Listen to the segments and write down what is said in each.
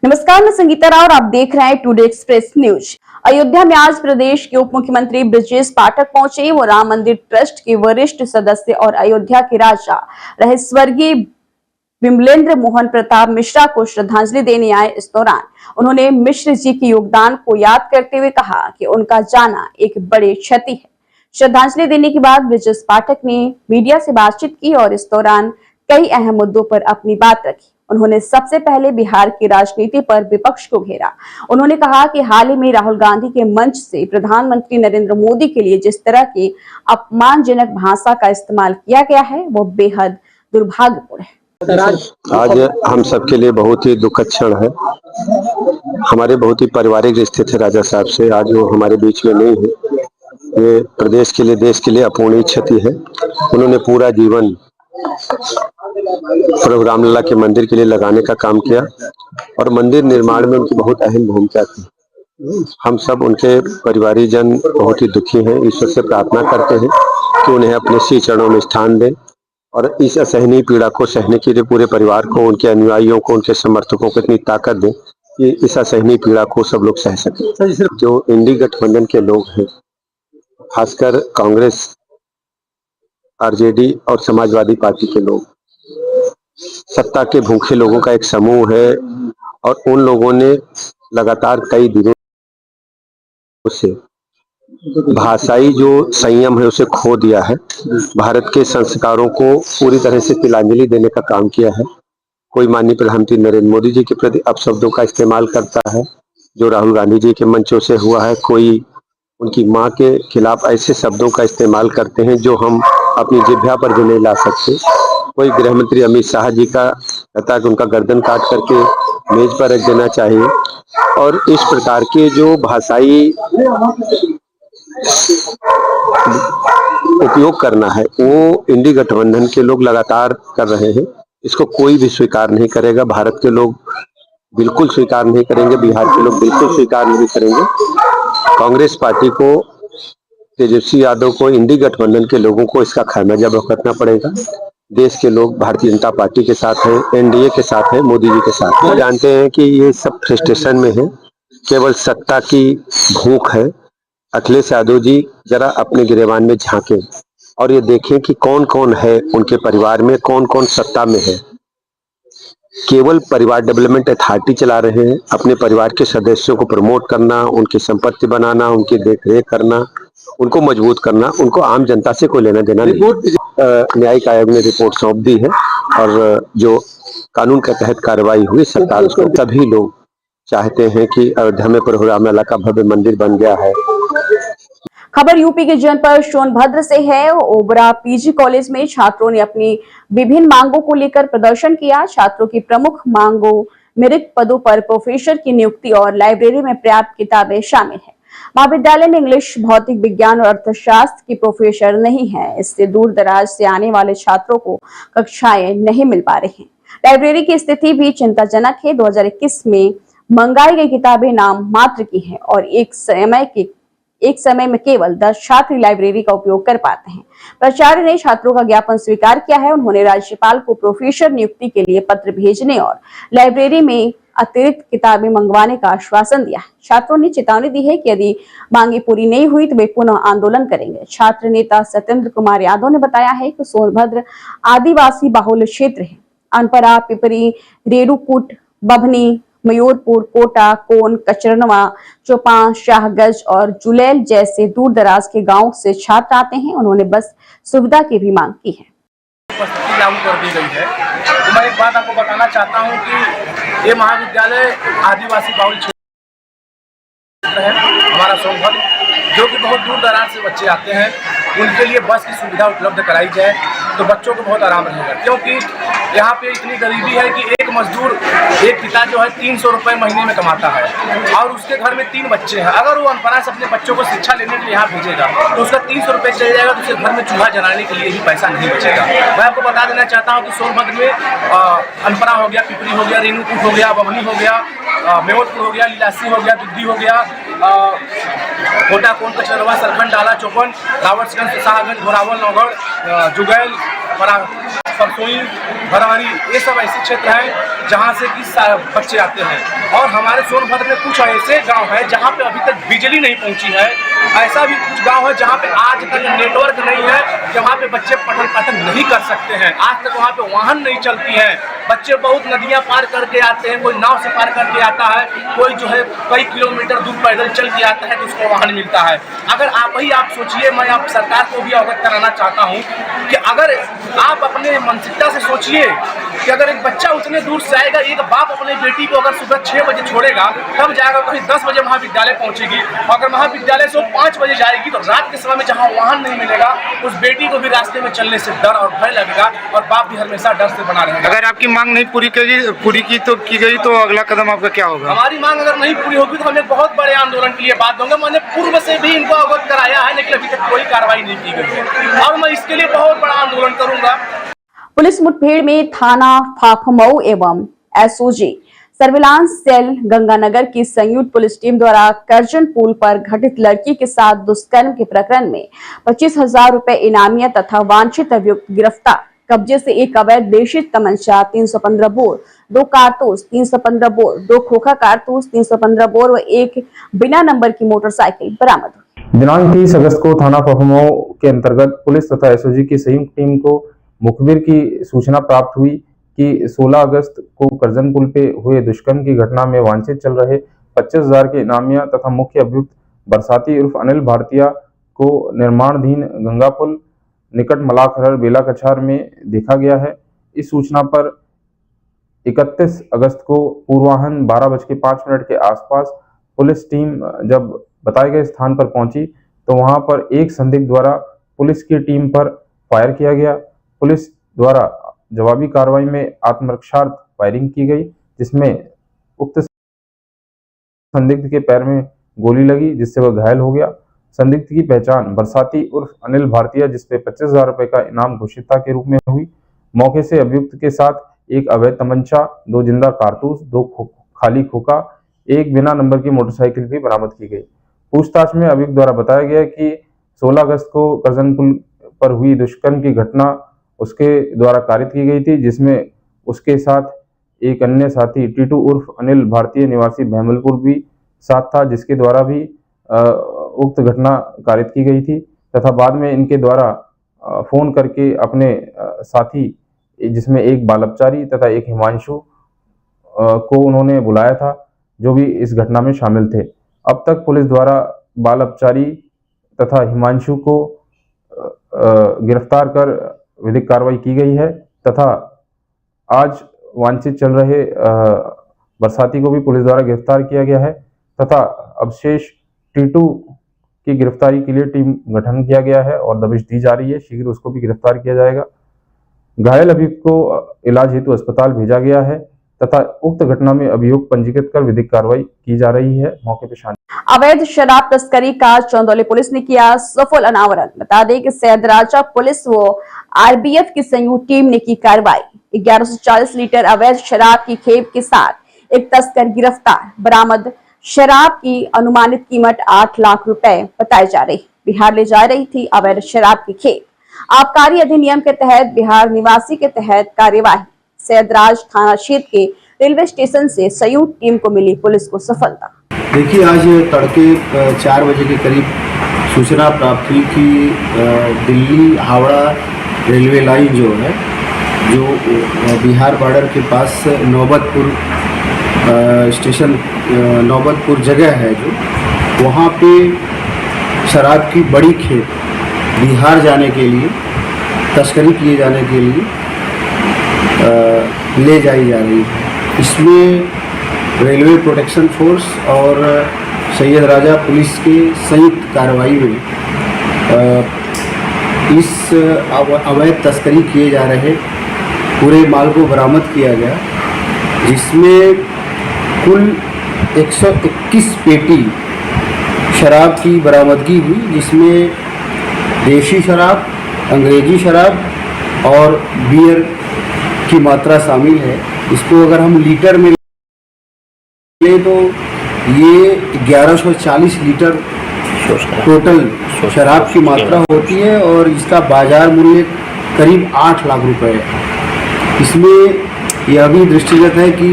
नमस्कार, मैं संगीता राव और आप देख रहे हैं टुडे एक्सप्रेस न्यूज। अयोध्या में आज प्रदेश के उप मुख्यमंत्री ब्रजेश पाठक पहुंचे। वो राम मंदिर ट्रस्ट के वरिष्ठ सदस्य और अयोध्या के राजा रहे स्वर्गीय विमलेंद्र मोहन प्रताप मिश्रा को श्रद्धांजलि देने आए। इस दौरान उन्होंने मिश्र जी के योगदान को याद करते हुए कहा कि उनका जाना एक बड़ी क्षति है। श्रद्धांजलि देने के बाद ब्रजेश पाठक ने मीडिया से बातचीत की और इस दौरान कई अहम मुद्दों पर अपनी बात रखी। उन्होंने सबसे पहले बिहार की राजनीति पर विपक्ष को घेरा। उन्होंने कहा कि हाल ही में राहुल गांधी के मंच से प्रधानमंत्री नरेंद्र मोदी के लिए जिस तरह की अपमानजनक भाषा का इस्तेमाल किया गया है वो बेहद दुर्भाग्यपूर्ण है। आज हम सबके लिए बहुत ही दुखद क्षण है। हमारे बहुत ही पारिवारिक रिश्ते थे राजा साहब से, आज वो हमारे बीच में नहीं है। ये प्रदेश के लिए, देश के लिए अपूर्णीय क्षति है। उन्होंने पूरा जीवन प्रभु रामलला के मंदिर के लिए लगाने का काम किया और मंदिर निर्माण में उनकी बहुत अहम भूमिका थी। हम सब उनके परिवारीजन बहुत ही दुखी हैं। ईश्वर से प्रार्थना करते हैं कि उन्हें अपने श्री चरणों में स्थान दें और इस असहनीय पीड़ा को सहने के लिए पूरे परिवार को, उनके अनुयायियों को, उनके समर्थकों को इतनी ताकत दें कि इस असहनीय पीड़ा को सब लोग सह सकें। जो इंडी गठबंधन के लोग हैं, खासकर कांग्रेस, आरजेडी और समाजवादी पार्टी के लोग, सत्ता के भूखे लोगों का एक समूह है और उन लोगों ने लगातार कई दिनों से भाषाई जो संयम है उसे खो दिया है। भारत के संस्कारों को पूरी तरह से तिलांजलि देने का काम किया है। कोई माननीय प्रधानमंत्री नरेंद्र मोदी जी के प्रति अपशब्दों का इस्तेमाल करता है जो राहुल गांधी जी के मंचों से हुआ है। कोई उनकी मां के खिलाफ ऐसे शब्दों का इस्तेमाल करते हैं जो हम अपनी जिह्वा पर भी नहीं ला सकते। कोई गृह मंत्री अमित शाह जी का कहता है कि उनका गर्दन काट करके मेज पर रख देना चाहिए। और इस प्रकार के जो भाषाई उपयोग करना है वो इंडी गठबंधन के लोग लगातार कर रहे हैं। इसको कोई भी स्वीकार नहीं करेगा। भारत के लोग बिल्कुल स्वीकार नहीं करेंगे, बिहार के लोग बिल्कुल स्वीकार नहीं करेंगे। कांग्रेस पार्टी को, तेजस्वी यादव को, इंडी गठबंधन के लोगों को इसका खामियाजा भुगतना पड़ेगा। देश के लोग भारतीय जनता पार्टी के साथ हैं, एनडीए के साथ हैं, मोदी जी के साथ हैं। जानते हैं कि ये सब फ्रस्ट्रेशन में है, केवल सत्ता की भूख है। अखिलेश यादव जी जरा अपने गिरेबान में झांकें और ये देखें कि कौन कौन है उनके परिवार में, कौन कौन सत्ता में है। केवल परिवार डेवलपमेंट अथॉरिटी चला रहे हैं। अपने परिवार के सदस्यों को प्रमोट करना, उनकी संपत्ति बनाना, उनकी देखरेख करना, उनको मजबूत करना, उनको आम जनता से कोई लेना देना नहीं। न्यायिक आयोग ने रिपोर्ट सौंप दी है और जो कानून के तहत कार्रवाई हुई, सरकार उसको, सभी लोग चाहते हैं कि अयोध्या में प्रभु रामलला का भव्य मंदिर बन गया है। खबर यूपी के जनपद सोनभद्र से है। ओबरा पीजी कॉलेज में छात्रों ने अपनी विभिन्न मांगों को लेकर प्रदर्शन किया। छात्रों की प्रमुख मांगों में रिक्त पदों पर प्रोफेसर की नियुक्ति और लाइब्रेरी में पर्याप्त किताबें शामिल है। महाविद्यालय में इंग्लिश, भौतिक विज्ञान और अर्थशास्त्र की प्रोफेसर नहीं है। इससे दूर दराज से आने वाले छात्रों को कक्षाएं नहीं मिल पा रही हैं। लाइब्रेरी की स्थिति भी चिंताजनक है। 2021 में मंगाई गई किताबें नाम मात्र की है और एक समय में केवल 10 छात्र लाइब्रेरी का उपयोग कर पाते हैं। प्राचार्य ने छात्रों का ज्ञापन स्वीकार किया है। उन्होंने राज्यपाल को प्रोफेसर नियुक्ति के लिए पत्र भेजने और लाइब्रेरी में अतिरिक्त किताबें मंगवाने का आश्वासन दिया है। छात्रों ने चेतावनी दी है कि यदि मांगे पूरी नहीं हुई तो वे पुनः आंदोलन करेंगे। छात्र नेता सत्येंद्र कुमार यादव ने बताया है कि सोनभद्र आदिवासी बाहुल्य क्षेत्र है। अनपरा, पिपरी, रेरूकूट, बभनी, मयूरपुर, कोटा, कोन, कचरनवा, चौपां, शाहगंज और जुलैल जैसे दूर दराज के गांव से छात्र आते हैं। उन्होंने बस सुविधा की भी मांग की है। उपस्थिति लागू कर दी गई है। तो मैं एक बात आपको बताना चाहता हूं कि ये महाविद्यालय आदिवासी बाहुल क्षेत्र है हमारा सोनभद्र, जो कि बहुत दूर दराज से बच्चे आते हैं। उनके लिए बस की सुविधा उपलब्ध कराई जाए तो बच्चों को बहुत आराम रहेगा, क्योंकि यहाँ पे इतनी गरीबी है कि एक मजदूर, एक पिता जो है 300 रुपये महीने में कमाता है और उसके घर में 3 बच्चे हैं। अगर वो अनपढ़ा से अपने बच्चों को शिक्षा लेने के लिए यहाँ भेजेगा तो उसका 300 रुपये चले जाएगा, तो उसके घर में चूल्हा जलाने के लिए भी पैसा नहीं बचेगा। मैं आपको बता देना चाहता हूँ कि सोनभद्र में अनपरा हो गया, पिपरी हो गया, रेणुकूट हो गया, बभनी हो गया, मेवतपुर हो गया, लीलासी हो गया, दुद्दी हो गया, कोटा, कोन, कचरवा, सरखंड, डाला, चौपन, रावटगंज, शाहगंज, घोरावल, नौगढ़, जुगैल, परसोई, भरवारी, ये सब ऐसे क्षेत्र हैं जहाँ से कि बच्चे आते हैं। और हमारे सोनभद्र में कुछ ऐसे गांव हैं जहाँ पे अभी तक बिजली नहीं पहुँची है। ऐसा भी कुछ गांव है जहाँ पे आज तक नेटवर्क नहीं है, जहाँ पे बच्चे पठन पाठन नहीं कर सकते हैं। आज तक वहाँ पे वाहन नहीं चलती है। बच्चे बहुत नदियाँ पार करके आते हैं, कोई नाव से पार करके आता है, कोई जो है कई किलोमीटर दूर पैदल चल के आता है तो उसको वाहन मिलता है। अगर आप सोचिए, मैं आप सरकार को भी अवगत कराना चाहता हूँ कि अगर आप अपने मानसिकता से सोचिए कि अगर एक बच्चा उतने दूर से आएगा, एक बाप अपने बेटी को अगर सुबह 6 बजे छोड़ेगा तब जाएगा, कहीं 10 बजे महाविद्यालय पहुँचेगी। अगर महाविद्यालय से 5 बजे जाएगी तो रात के समय में जहाँ वाहन नहीं मिलेगा, उस बेटी को भी रास्ते में चलने से डर और भय लगेगा और बाप भी हमेशा डर से बना रहेगा। अगर आपकी मांग नहीं पूरी की गई तो अगला कदम आपका क्या होगा? हमारी मांग अगर नहीं पूरी होगी तो हम एक बहुत बड़े आंदोलन के लिए बात दूंगा। मैंने पूर्व से भी इनको अवगत कराया है, लेकिन अभी तक कोई कार्रवाई नहीं की गई है और मैं इसके लिए बहुत बड़ा आंदोलन करूंगा। पुलिस मुठभेड़ में थाना फाफमऊ एवं एसओजी सर्विलांस सेल गंगानगर की संयुक्त पुलिस टीम द्वारा करजन पुल पर घटित लड़की के साथ दुष्कर्म के प्रकरण में 25,000 रुपए इनामिया तथा वांछित अभियुक्त गिरफ्तार। कब्जे से एक अवैध देशी तमंचा, 315 बोर, 2 कारतूस, 315 बोर, 2 खोखा कारतूस, 315 बोर व एक बिना नंबर की मोटरसाइकिल बरामद हुई। दिनांक 30 अगस्त को थाना फफमऊ के अंतर्गत पुलिस तथा एसओजी की संयुक्त टीम को मुखबिर की सूचना प्राप्त हुई कि 16 अगस्त को करजन पुल पे हुए दुष्कर्म की घटना में वांछित चल रहे 25,000 के इनामिया तथा मुख्य अभियुक्त बरसाती उर्फ अनिल भारतीय को निर्माणाधीन गंगा पुल निकट मलाखरर बेला कछार में देखा गया है। इस सूचना पर 31 अगस्त को पूर्वाह्न 12:05 के आसपास पुलिस टीम जब बताए गए स्थान पर पहुंची तो वहां पर एक संदिग्ध द्वारा पुलिस की टीम पर फायर किया गया। पुलिस द्वारा जवाबी कार्रवाई में आत्मरक्षार्थ फायरिंग की गई, जिसमें उक्त संदिग्ध के पैर में गोली लगी जिससे वह घायल हो गया। संदिग्ध की पहचान बरसाती उर्फ अनिल भारतीय, जिसपे 25,000 रुपए का इनाम घोषित था, के रूप में हुई। मौके से अभियुक्त के साथ एक अवैध तमंचा, 2 जिंदा कारतूस, 2 खाली खोखा, एक बिना नंबर की मोटरसाइकिल भी बरामद की गई। पूछताछ में अभियुक्त द्वारा बताया गया कि 16 अगस्त को करजन पुल पर हुई दुष्कर्म की घटना उसके द्वारा कारित की गई थी, जिसमें उसके साथ एक अन्य साथी टीटू उर्फ अनिल भारतीय निवासी भैमलपुर भी साथ था, जिसके द्वारा भी उक्त घटना कारित की गई थी तथा बाद में इनके द्वारा फोन करके अपने साथी, जिसमें एक बालपचारी तथा एक हिमांशु को उन्होंने बुलाया था, जो भी इस घटना में शामिल थे। अब तक पुलिस द्वारा बालपचारी तथा हिमांशु को गिरफ्तार कर विधिक कार्रवाई की गई है तथा आज वांछित चल रहे बरसाती को भी पुलिस द्वारा गिरफ्तार किया गया है तथा अब शेष टीटू की गिरफ्तारी के लिए टीम गठन किया गया है और दबिश दी जा रही है। शीघ्र उसको भी गिरफ्तार किया जाएगा। घायल अभियुक्त को इलाज हेतु अस्पताल भेजा गया है तथा उक्त घटना में अभियोग पंजीकृत कर विधिक कार्रवाई की जा रही है। मौके पर शांति। अवैध शराब तस्करी का चंदौली पुलिस ने किया सफल अनावरण। बता दें कि सैदराजा पुलिस व आरबीएफ की संयुक्त टीम ने की कार्रवाई। 1140 लीटर अवैध शराब की खेप के साथ एक तस्कर गिरफ्तार। बरामद शराब की अनुमानित कीमत 8 लाख रुपए बताई जा रही। बिहार ले जा रही थी अवैध शराब की खेप। आबकारी अधिनियम के तहत बिहार निवासी के तहत कार्यवाही। सैदराज थाना क्षेत्र के रेलवे स्टेशन से संयुक्त टीम को मिली पुलिस को सफलता। देखिए, आज तड़के 4 बजे के करीब सूचना प्राप्त हुई कि दिल्ली हावड़ा रेलवे लाइन जो है, जो बिहार बॉर्डर के पास नौबतपुर स्टेशन, नौबतपुर जगह है, जो वहाँ पे शराब की बड़ी खेप बिहार जाने के लिए, तस्करी किए जाने के लिए ले जाई जा रही है। इसमें रेलवे प्रोटेक्शन फोर्स और सैयद राजा पुलिस के संयुक्त कार्रवाई में इस अवैध तस्करी किए जा रहे पूरे माल को बरामद किया गया, जिसमें कुल 121 पेटी शराब की बरामदगी हुई, जिसमें देशी शराब, अंग्रेजी शराब और बियर की मात्रा शामिल है। इसको अगर हम लीटर में ले तो ये 1140 लीटर टोटल शराब की मात्रा होती है और इसका बाजार मूल्य करीब 8 लाख रुपए है। इसमें यह भी दृष्टिगत है कि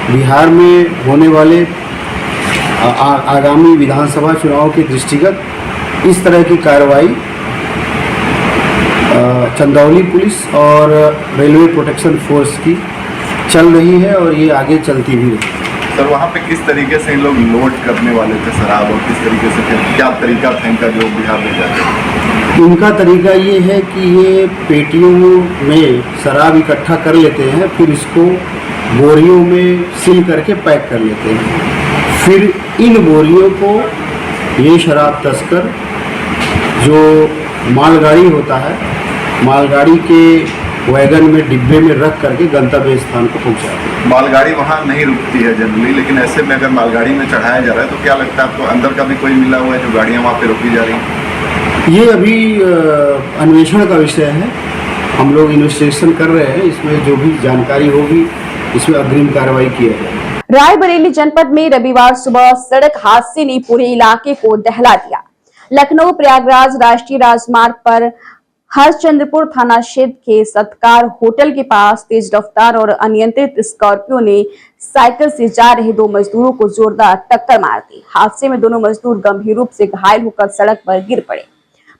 बिहार में होने वाले आगामी विधानसभा चुनाव के दृष्टिगत इस तरह की कार्रवाई चंदौली पुलिस और रेलवे प्रोटेक्शन फोर्स की चल रही है और ये आगे चलती भी रहेगी। सर वहाँ पे किस तरीके से इन लोग लोड करने वाले थे शराब, और किस तरीके से क्या तरीका था इनका जो बिहार ले जाते हैं? इनका तरीका ये है कि ये पेटियों में शराब इकट्ठा कर लेते हैं, फिर इसको बोरियों में सील करके पैक कर लेते हैं। फिर इन बोरियों को ये शराब तस्कर जो मालगाड़ी होता है, मालगाड़ी के वैगन में डिब्बे में रख करके गंतव्य स्थान को पहुंचाते हैं। मालगाड़ी वहाँ नहीं रुकती है जनरली, लेकिन ऐसे में अगर मालगाड़ी में चढ़ाया जा रहा है तो क्या लगता है आपको अंदर का भी कोई मिला हुआ है जो गाड़ियाँ वहाँ पे रोकी जा रही हैं? ये अभी अन्वेषण का विषय है। हम लोग इन्वेस्टिगेशन कर रहे हैं, इसमें जो भी जानकारी होगी इसमें अग्रिम कार्रवाई की जाएगी। रायबरेली जनपद में रविवार सुबह सड़क हादसे ने पूरे इलाके को दहला दिया। लखनऊ प्रयागराज राष्ट्रीय राजमार्ग पर हरचंद्रपुर थाना क्षेत्र के सत्कार होटल के पास तेज रफ्तार और अनियंत्रित स्कॉर्पियो ने साइकिल से जा रहे दो मजदूरों को जोरदार टक्कर मार दी। हादसे में दोनों मजदूर गंभीर रूप से घायल होकर सड़क पर गिर पड़े।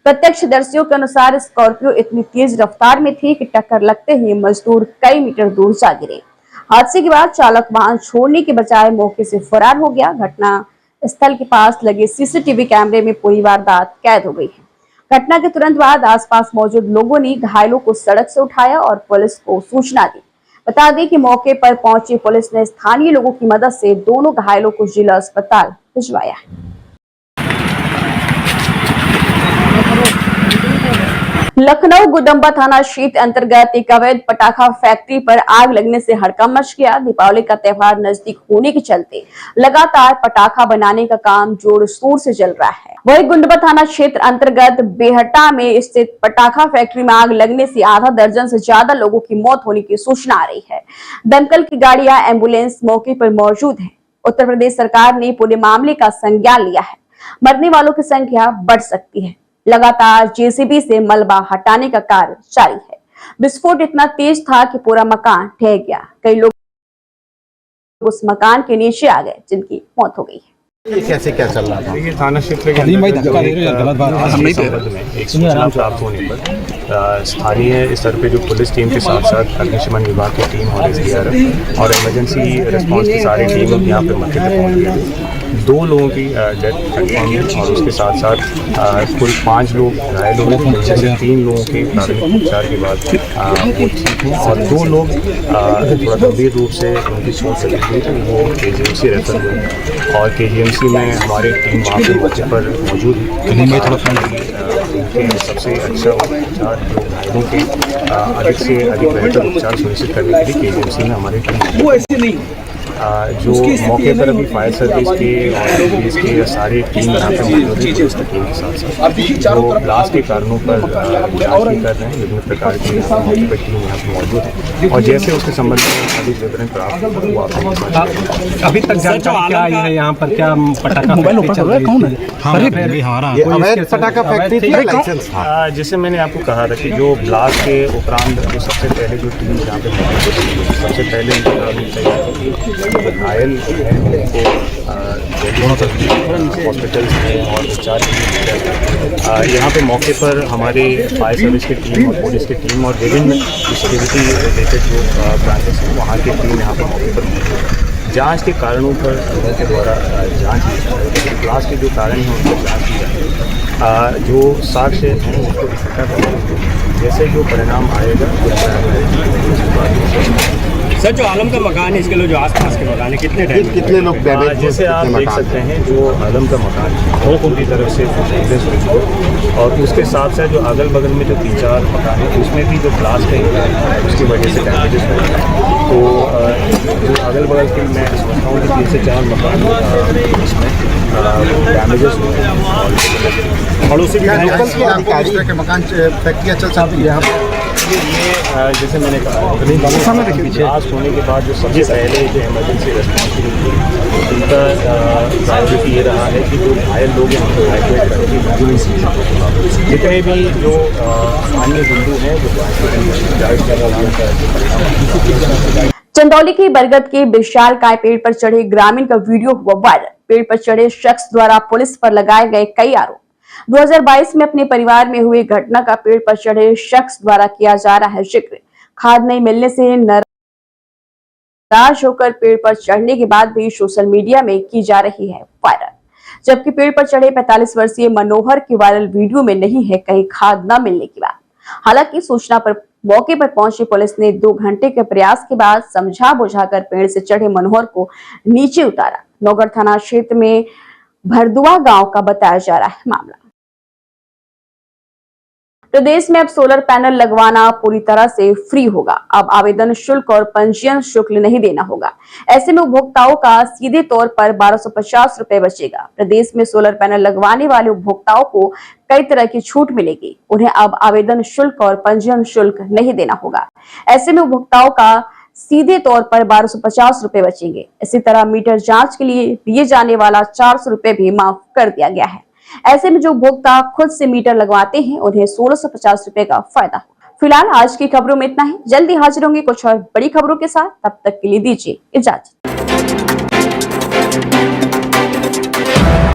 प्रत्यक्षदर्शियों के अनुसार स्कॉर्पियो इतनी तेज रफ्तार में थी कि टक्कर लगते ही मजदूर कई मीटर दूर जा गिरे। हादसे के बाद चालक वाहन छोड़ने के बजाय मौके से फरार हो गया। घटना स्थल के पास लगे सीसीटीवी कैमरे में पूरी वारदात कैद हो गई है। घटना के तुरंत बाद आसपास मौजूद लोगों ने घायलों को सड़क से उठाया और पुलिस को सूचना दी। बता दें कि मौके पर पहुंची पुलिस ने स्थानीय लोगों की मदद से दोनों घायलों को जिला अस्पताल भिजवाया है। लखनऊ गुदम्बा थाना क्षेत्र अंतर्गत एक अवैध पटाखा फैक्ट्री पर आग लगने से हड़कंप मच गया। दीपावली का त्योहार नजदीक होने के चलते लगातार पटाखा बनाने का काम जोर शोर से चल रहा है। वही गुदम्बा थाना क्षेत्र अंतर्गत बेहटा में स्थित पटाखा फैक्ट्री में आग लगने से आधा दर्जन से ज्यादा लोगों की मौत होने की सूचना आ रही है। दमकल की गाड़ियां, एम्बुलेंस मौके पर मौजूद है। उत्तर प्रदेश सरकार ने पूरे मामले का संज्ञान लिया है। मरने वालों की संख्या बढ़ सकती है। लगातार जेसीबी से मलबा हटाने का कार्य जारी है। विस्फोट इतना तेज था कि पूरा मकान ढह गया। कई लोग उस मकान के नीचे आ गए जिनकी मौत हो गई है। ये कैसे क्या चल रहा था? थाना क्षेत्र के एक सूचना प्राप्त होने पर स्थानीय स्तर पे जो पुलिस टीम के साथ साथ अग्निशमन विभाग की टीम और SDRF और इमरजेंसी रिस्पांस की सारी टीम यहाँ पे मौके पर पहुँच गई थी। 2 लोगों की डेथ कंफर्म है और उसके साथ साथ कुल 5 लोग घायल हुए, जिनमें से 3 लोगों के प्राथमिक उपचार के बाद वो ठीक हैं और 2 लोग थोड़ा गंभीर रूप से उनकी चोट लगी हुई थी, वो KGMC रेफर हुए और KGMC में हमारी टीम वहाँ पे मौके पर मौजूद है। उनके सबसे अच्छा उपचार जो घायलों के अधिक से अधिक बेहतर उपचार सुनिश्चित करने के लिए KGMC में हमारी टीम जो मौके पर अभी फायर सर्विस के और पुलिस के सारी टीम यहाँ पे मौजूद है। पुलिस की टीम के साथ साथ जो ब्लास्ट के कारणों पर जांच भी कर रहे हैं। विभिन्न प्रकार की मौके पर टीम यहाँ पे मौजूद है और जैसे उसके संबंध में अधिक विवरण प्राप्त हुआ अभी तक जानकारी क्या आई है यहाँ पर, क्या पटाखा फैक्ट्री जैसे मैंने आपको कहा था कि जो ब्लास्ट के उपरांत जो सबसे पहले जो टीम यहाँ पे सबसे पहले घायल हैं उनको हॉस्पिटल्स में और उपचार यहाँ पे मौके पर हमारे फायर सर्विस की टीम और पुलिस की टीम और विभिन्न सिक्योरिटी रिलेटेड जो ब्रांचेस हैं वहाँ की टीम यहाँ पर मौके पर मौजूद है। जांच के कारणों पर उनके द्वारा जांच की जा रही है। ब्लास्ट के जो कारण हैं उनको जांच की जा रही है। जो साक्ष्य हैं उसको इकट्ठा करने जैसे जो परिणाम आएगा सर, जो आलम का मकान है, इसके लिए जो आसपास के मकान है, कितने लोग डैमेज? जैसे आप देख सकते हैं जो आलम का मकान है वो पूरी तरह से डैमेज हो चुका है और उसके साथ साथ जो अगल बगल में जो 3-4 मकान है उसमें भी जो ब्लास्ट है उसकी वजह से डैमेजेस हो रहे हैं। तो जो अगल बगल के मैं समझता हूँ कि 3 से 4 मकान इसमें डैमेजेस हुए हैं और पड़ोसी भी अधिकारी के मकान फैक्ट्रियाँ चल सकती है यहाँ पर। ये जैसे मैंने कहा ब्लास्ट होने के बाद जो सबसे पहले जो इमरजेंसी रेस्पॉन्स टीम थी उनका प्रायोरिटी ये रहा है कि जो घायल लोग हैं उनको इवैक्यूएट करके जितने भी जो अन्य बिंदु हैं जो चंदौली के बरगद के विशालकाय पेड़ पर चढ़े ग्रामीण का वीडियो हुआ वायरल। पेड़ पर चढ़े शख्स द्वारा पुलिस पर लगाए गए कई आरोप। 2022 में अपने परिवार में हुई घटना का पेड़ पर चढ़े शख्स द्वारा किया जा रहा है जिक्र। खाद नहीं मिलने से नाराज होकर पेड़ पर चढ़ने के बाद भी सोशल मीडिया में की जा रही है वायरल। जबकि पेड़ पर चढ़े 45 वर्षीय मनोहर की वायरल वीडियो में नहीं है कहीं खाद न मिलने की बात। हालांकि सूचना पर मौके पर पहुंची पुलिस ने 2 घंटे के प्रयास के बाद समझा बुझाकर पेड़ से चढ़े मनोहर को नीचे उतारा। नौगढ़ थाना क्षेत्र में भरदुआ गांव का बताया जा रहा है मामला। प्रदेश में अब सोलर पैनल लगवाना पूरी तरह से फ्री होगा। अब आवेदन शुल्क और पंजीयन शुल्क नहीं देना होगा। ऐसे में उपभोक्ताओं का सीधे तौर पर 1250 रुपए बचेगा। प्रदेश में सोलर पैनल लगवाने वाले उपभोक्ताओं को कई तरह की छूट मिलेगी। उन्हें अब आवेदन शुल्क और पंजीयन शुल्क नहीं देना होगा। ऐसे में उपभोक्ताओं का सीधे तौर पर 1250 रुपए बचेंगे। इसी तरह मीटर जांच के लिए दिए जाने वाला 400 रुपए भी माफ कर दिया गया है। ऐसे में जो उपभोक्ता खुद से मीटर लगवाते हैं उन्हें 1650 रुपए का फायदा होगा। फिलहाल आज की खबरों में इतना ही। जल्दी हाजिर होंगे कुछ और बड़ी खबरों के साथ। तब तक के लिए दीजिए इजाजत।